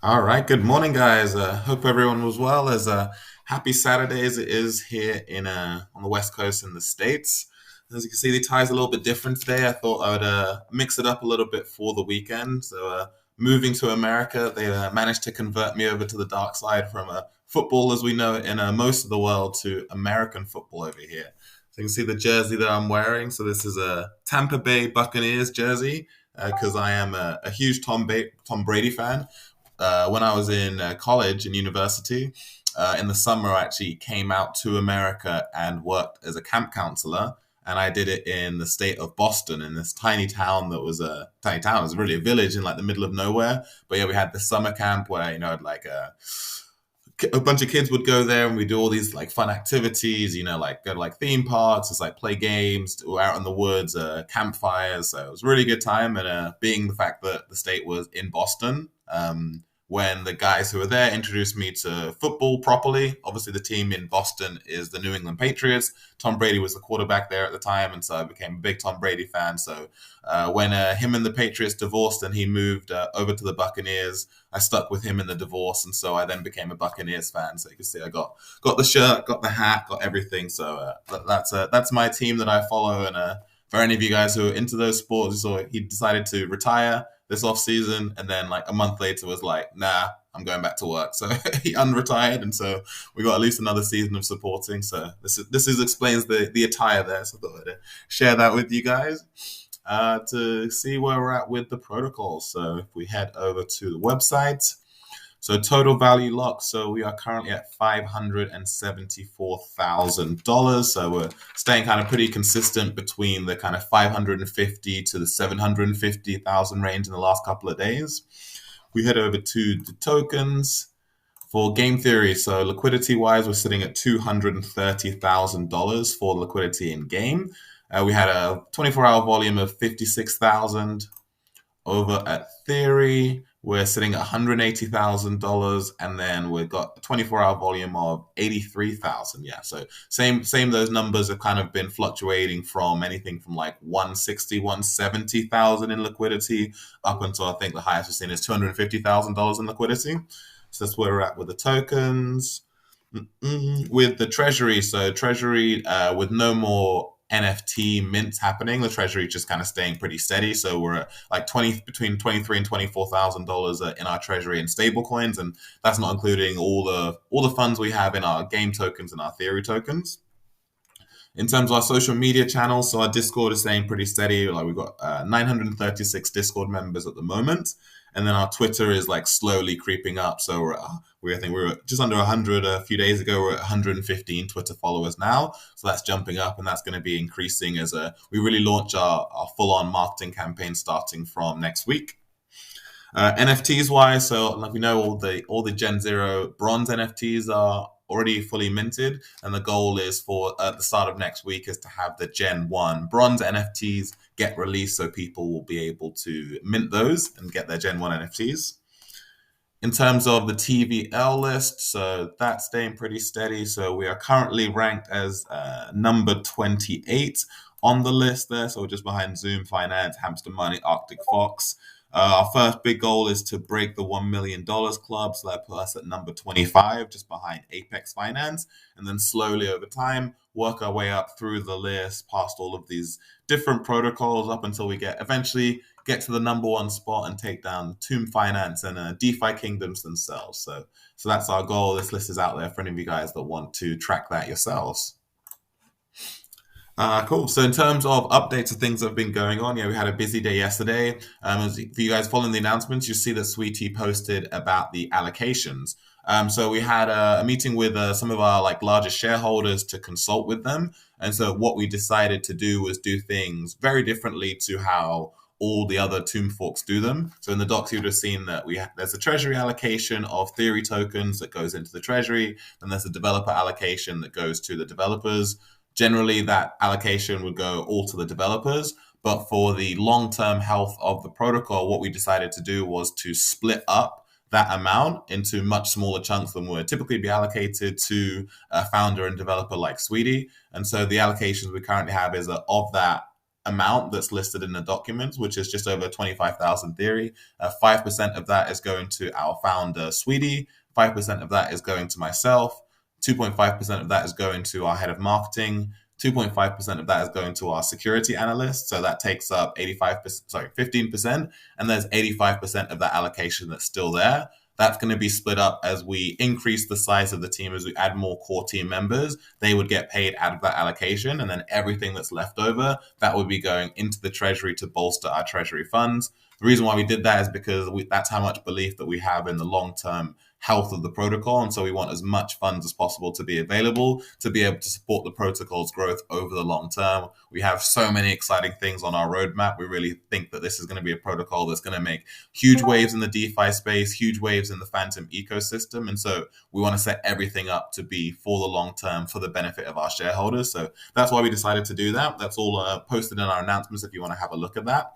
All right. Good morning, guys. Hope everyone was well. As happy Saturday as it is here in on the West Coast in the States. As you can see, the tie's a little bit different today. I thought I would mix it up a little bit for the weekend. So, moving to America, they managed to convert me over to the dark side from football, as we know it in most of the world, to American football over here. So you can see the jersey that I'm wearing. So this is a Tampa Bay Buccaneers jersey because I am a huge Tom Brady fan. When I was in college and university, in the summer, I actually came out to America and worked as a camp counselor. And I did it in the state of Boston, in this tiny town that was a tiny town. It was really a village in like the middle of nowhere. But yeah, we had the summer camp where like a bunch of kids would go there and we do all these like fun activities, like go to like theme parks, just like play games, or out in the woods, campfires. So it was a really good time. And being the fact that the state was in Boston, when the guys who were there introduced me to football properly. Obviously, the team in Boston is the New England Patriots. Tom Brady was the quarterback there at the time, and so I became a big Tom Brady fan. So when him and the Patriots divorced and he moved over to the Buccaneers, I stuck with him in the divorce, and so I then became a Buccaneers fan. So you can see I got the shirt, got the hat, got everything. So that's my team that I follow. And for any of you guys who are into those sports, so he decided to retire this off season, and then like a month later was like, nah, I'm going back to work. So he unretired, and so we got at least another season of supporting. So this is explains the attire there. So I thought I'd share that with you guys to see where we're at with the protocol. So if we head over to the website, so total value lock. So we are currently at $574,000. So we're staying kind of pretty consistent between the kind of 550 to the 750,000 range in the last couple of days. We head over to the tokens for game theory. So liquidity wise, we're sitting at $230,000 for liquidity in game. We had a 24-hour volume of 56,000. Over at Theory, we're sitting at $180,000, and then we've got a 24-hour volume of 83,000. Yeah, so same. Those numbers have kind of been fluctuating from anything from like 160, 170,000 in liquidity up until I think the highest we've seen is $250,000 in liquidity. So that's where we're at with the tokens. With the Treasury, so Treasury with no more NFT mints happening, the Treasury just kind of staying pretty steady. So we're at like between $23,000 and $24,000 in our Treasury in stable coins, and that's not including all the funds we have in our game tokens and our theory tokens. In terms of our social media channels, so our Discord is staying pretty steady. Like we've got 936 Discord members at the moment, and then our Twitter is like slowly creeping up. So I think we were just under 100 a few days ago. We're at 115 Twitter followers now, so that's jumping up, and that's going to be increasing as we really launch our full-on marketing campaign starting from next week. NFTs wise, so like we know all the Gen Zero bronze NFTs are already fully minted, and the goal is for at the start of next week is to have the Gen One bronze NFTs get released, so people will be able to mint those and get their Gen One NFTs. In terms of the TVL list, so that's staying pretty steady. So we are currently ranked as number 28 on the list there. So we're just behind Zoom Finance, Hamster Money, Arctic Fox. Our first big goal is to break the $1 million club. So that puts us at number 25, just behind Apex Finance. And then slowly over time, work our way up through the list, past all of these different protocols up until we eventually get to the number one spot and take down Tomb Finance and DeFi Kingdoms themselves. So that's our goal. This list is out there for any of you guys that want to track that yourselves. Cool. So in terms of updates of things that have been going on, yeah, we had a busy day yesterday. For you guys following the announcements, you see that Sweetie posted about the allocations. So we had a meeting with some of our like largest shareholders to consult with them, and so what we decided to do was do things very differently to how all the other Tomb forks do them. So in the docs, you would have seen that there's a treasury allocation of theory tokens that goes into the treasury, and there's a developer allocation that goes to the developers. Generally, that allocation would go all to the developers. But for the long-term health of the protocol, what we decided to do was to split up that amount into much smaller chunks than would typically be allocated to a founder and developer like Sweetie. And so the allocations we currently have is of that amount that's listed in the documents, which is just over 25,000 theory. 5% of that is going to our founder, Sweetie. 5% of that is going to myself. 2.5% of that is going to our head of marketing. 2.5% of that is going to our security analyst. So that takes up 15%. And there's 85% of that allocation that's still there. That's going to be split up as we increase the size of the team, as we add more core team members. They would get paid out of that allocation. And then everything that's left over, that would be going into the Treasury to bolster our Treasury funds. The reason why we did that is because that's how much belief that we have in the long-term health of the protocol. And so we want as much funds as possible to be available to be able to support the protocol's growth over the long term. We have so many exciting things on our roadmap. We really think that this is going to be a protocol that's going to make huge waves in the DeFi space, huge waves in the Phantom ecosystem. And so we want to set everything up to be for the long term for the benefit of our shareholders. So that's why we decided to do that. That's all posted in our announcements if you want to have a look at that.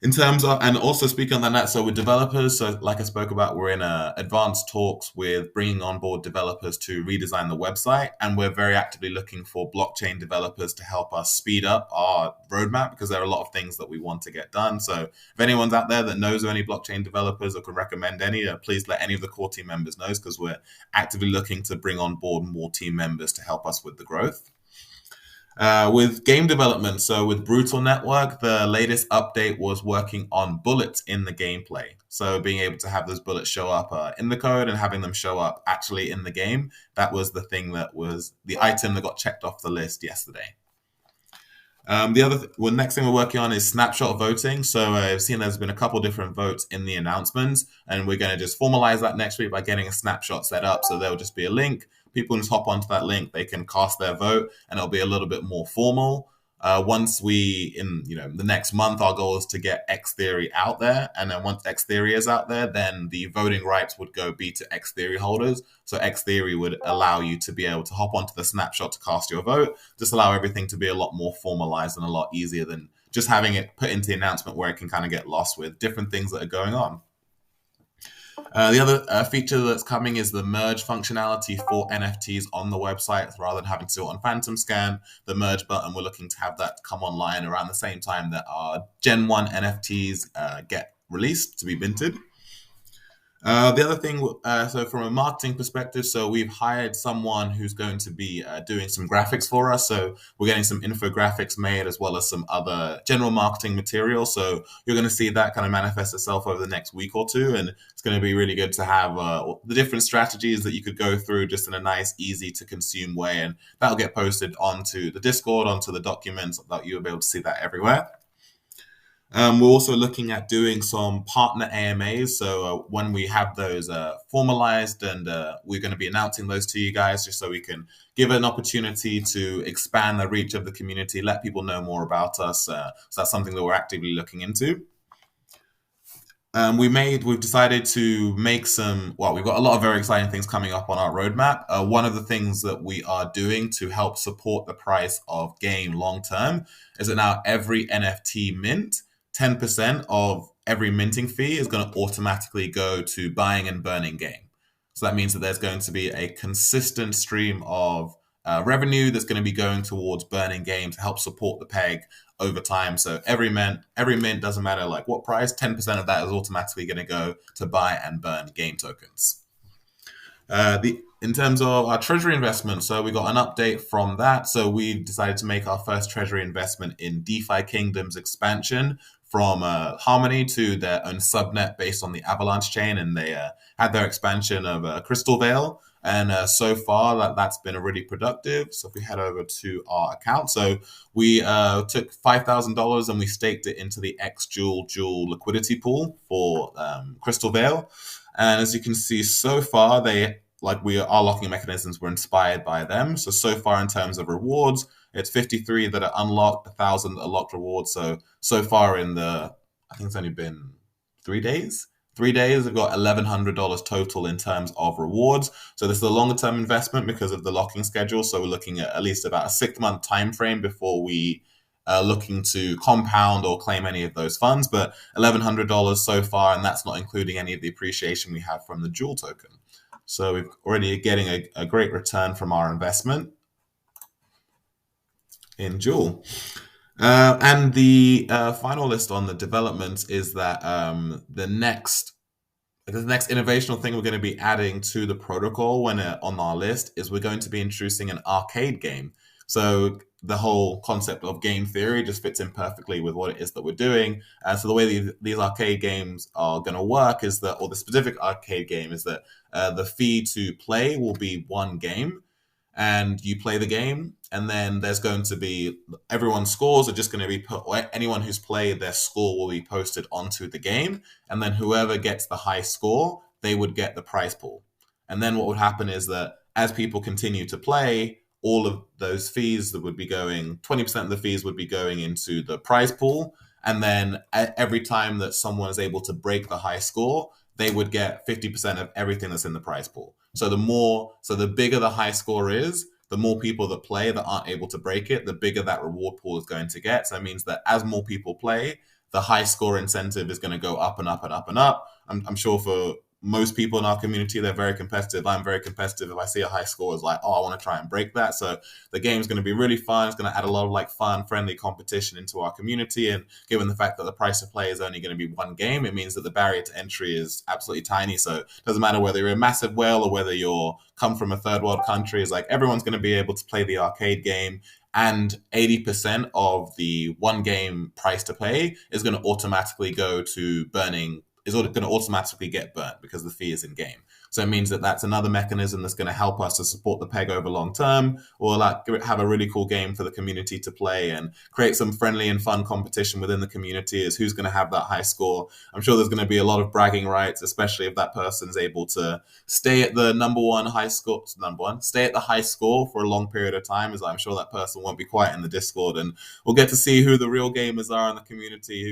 In terms of, and also speaking on that, so with developers, so like I spoke about, we're in advanced talks with bringing on board developers to redesign the website, and we're very actively looking for blockchain developers to help us speed up our roadmap because there are a lot of things that we want to get done. So if anyone's out there that knows of any blockchain developers or can recommend any, please let any of the core team members know because we're actively looking to bring on board more team members to help us with the growth. With game development, so with Brutal Network, the latest update was working on bullets in the gameplay. So being able to have those bullets show up in the code and having them show up actually in the game, that was the thing that was the item that got checked off the list yesterday. The next thing we're working on is Snapshot Voting. So I've seen there's been a couple different votes in the announcements, and we're going to just formalize that next week by getting a snapshot set up. So there'll just be a link. People can just hop onto that link. They can cast their vote, and it'll be a little bit more formal. Once the next month, our goal is to get X Theory out there. And then once X Theory is out there, then the voting rights would be to X Theory holders. So X Theory would allow you to be able to hop onto the snapshot to cast your vote, just allow everything to be a lot more formalized and a lot easier than just having it put into the announcement where it can kind of get lost with different things that are going on. The other feature that's coming is the merge functionality for NFTs on the website. Rather than having to do it on Phantom Scan, the merge button, we're looking to have that come online around the same time that our Gen 1 NFTs get released to be minted. The other thing, so from a marketing perspective, so we've hired someone who's going to be doing some graphics for us. So we're getting some infographics made as well as some other general marketing material. So you're going to see that kind of manifest itself over the next week or two. And it's going to be really good to have the different strategies that you could go through just in a nice, easy to consume way. And that'll get posted onto the Discord, onto the documents, that you'll be able to see that everywhere. We're also looking at doing some partner AMAs. So when we have those formalized, and we're going to be announcing those to you guys just so we can give an opportunity to expand the reach of the community, let people know more about us. So that's something that we're actively looking into. We've decided to make we've got a lot of very exciting things coming up on our roadmap. One of the things that we are doing to help support the price of game long term is that now every NFT mint, 10% of every minting fee is going to automatically go to buying and burning game. So that means that there's going to be a consistent stream of revenue that's going to be going towards burning game to help support the peg over time. So every mint doesn't matter like what price, 10% of that is automatically going to go to buy and burn game tokens. In terms of our treasury investment, so we got an update from that. So we decided to make our first treasury investment in DeFi Kingdom's expansion from Harmony to their own subnet based on the Avalanche chain, and they had their expansion of Crystal Vale. And so far, that's been really productive. So if we head over to our account, so we took $5,000 and we staked it into the XJoule liquidity pool for Crystal Vale. And as you can see, so far, our locking mechanisms were inspired by them. So far in terms of rewards, it's 53 that are unlocked, 1,000 that are locked rewards. So far I think it's only been 3 days. 3 days, we've got $1,100 total in terms of rewards. So this is a longer term investment because of the locking schedule. So we're looking at least about a 6-month time frame before we are looking to compound or claim any of those funds. But $1,100 so far, and that's not including any of the appreciation we have from the Joule token. So we're already getting a great return from our investment in Joule. And the final list on the developments is that the next innovational thing we're going to be adding to the protocol when on our list is we're going to be introducing an arcade game. So the whole concept of game theory just fits in perfectly with what it is that we're doing. And so the way these arcade games are going to work is that, or the specific arcade game is that the fee to play will be one game, and you play the game, and then there's going to be everyone's scores are just going to be put, anyone who's played their score will be posted onto the game, and then whoever gets the high score, they would get the prize pool. And then what would happen is that as people continue to play, all of those fees that would be going, 20% of the fees would be going into the prize pool, and then every time that someone is able to break the high score, they would get 50% of everything that's in the prize pool. So the bigger the high score is, the more people that play that aren't able to break it, the bigger that reward pool is going to get. So it means that as more people play, the high score incentive is going to go up and up and up and up. I'm sure for most people in our community, they're very competitive. I'm very competitive. If I see a high score, it's like, oh, I want to try and break that. So the game is going to be really fun. It's going to add a lot of like fun, friendly competition into our community. And given the fact that the price to play is only going to be one game, it means that the barrier to entry is absolutely tiny. So it doesn't matter whether you're a massive whale or whether you're come from a third world country. It's like everyone's going to be able to play the arcade game, and 80% of the one game price to pay is going to automatically go to burning, is going to automatically get burnt because the fee is in game. So it means that that's another mechanism that's going to help us to support the peg over long term, or like have a really cool game for the community to play and create some friendly and fun competition within the community as who's going to have that high score. I'm sure there's going to be a lot of bragging rights, especially if that person's able to stay at the stay at the high score for a long period of time. As I'm sure that person won't be quiet in the Discord, and we'll get to see who the real gamers are in the community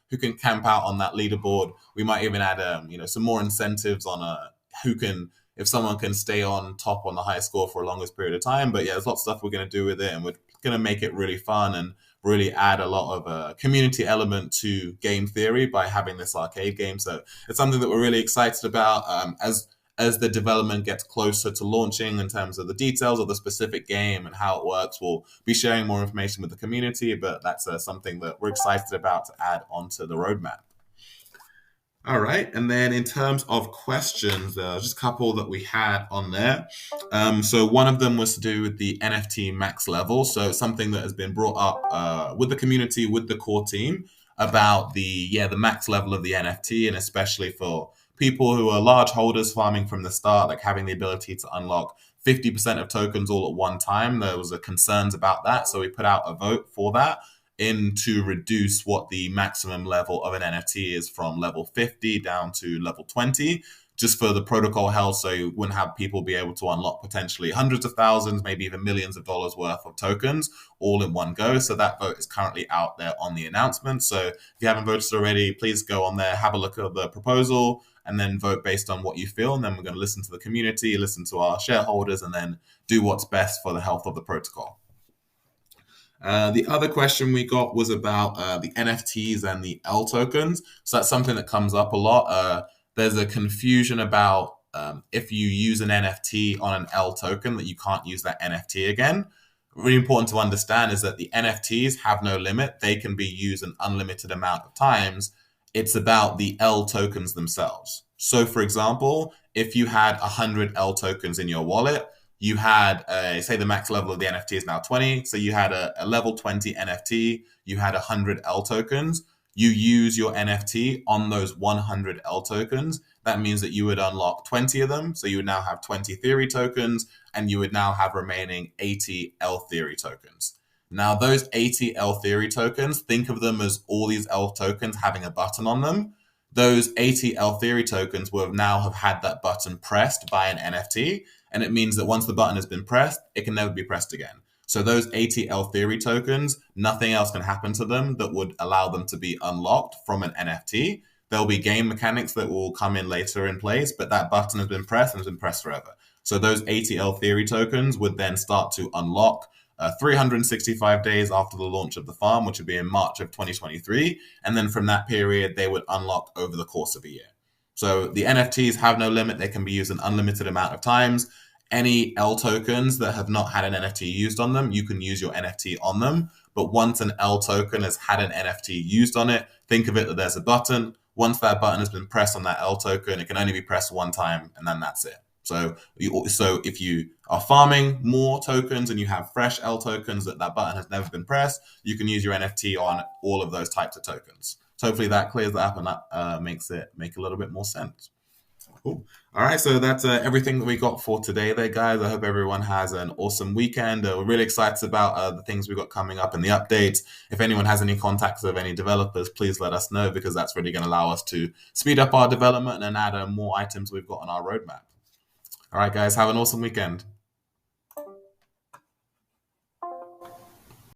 who can camp out on that leaderboard. We might even add some more incentives on who can, if someone can stay on top on the highest score for a longest period of time. But yeah, there's lots of stuff we're going to do with it, and we're going to make it really fun and really add a lot of community element to game theory by having this arcade game. So it's something that we're really excited about as the development gets closer to launching. In terms of the details of the specific game and how it works, we'll be sharing more information with the community, but that's something that we're excited about to add onto the roadmap. All right, and then in terms of questions, just a couple that we had on there. So one of them was to do with the NFT Max level. So something that has been brought up with the community, with the core team, about the max level of the NFT, and especially for people who are large holders farming from the start, like having the ability to unlock 50% of tokens all at one time. There was concerns about that, so we put out a vote for that to reduce what the maximum level of an NFT is from level 50 down to level 20, just for the protocol health, so you wouldn't have people be able to unlock potentially hundreds of thousands, maybe even millions of dollars worth of tokens all in one go. So that vote is currently out there on the announcement. So if you haven't voted already, please go on there, have a look at the proposal, and then vote based on what you feel. And then we're going to listen to the community, listen to our shareholders, and then do what's best for the health of the protocol. The other question we got was about the NFTs and the L tokens. So that's something that comes up a lot. There's a confusion about if you use an NFT on an L token, that you can't use that NFT again. Really important to understand is that the NFTs have no limit. They can be used an unlimited amount of times. It's about the L tokens themselves. So for example, if you had 100 L tokens in your wallet, you had, say the max level of the NFT is now 20. So you had a level 20 NFT, you had 100 L tokens. You use your NFT on those 100 L tokens. That means that you would unlock 20 of them. So you would now have 20 theory tokens, and you would now have remaining 80 L theory tokens. Now, those 80 L theory tokens, think of them as all these L tokens having a button on them. Those 80 L theory tokens will now have had that button pressed by an NFT. And it means that once the button has been pressed, it can never be pressed again. So those 80 L theory tokens, nothing else can happen to them that would allow them to be unlocked from an NFT. There'll be game mechanics that will come in later in place, but that button has been pressed and has been pressed forever. So those 80 L theory tokens would then start to unlock 365 days after the launch of the farm, which would be in March of 2023. And then from that period, they would unlock over the course of a year. So the NFTs have no limit. They can be used an unlimited amount of times. any L tokens that have not had an NFT used on them, you can use your NFT on them. But once an L token has had an NFT used on it, think of it that there's a button. Once that button has been pressed on that L token, it can only be pressed one time, and then that's it. So if you are farming more tokens and you have fresh L tokens that button has never been pressed, you can use your NFT on all of those types of tokens. So hopefully that clears that up and that makes it make a little bit more sense. Cool. All right, so that's everything that we got for today there, guys. I hope everyone has an awesome weekend. We're really excited about the things we've got coming up and the updates. If anyone has any contacts of any developers, please let us know, because that's really going to allow us to speed up our development and add more items we've got on our roadmap. All right, guys, have an awesome weekend.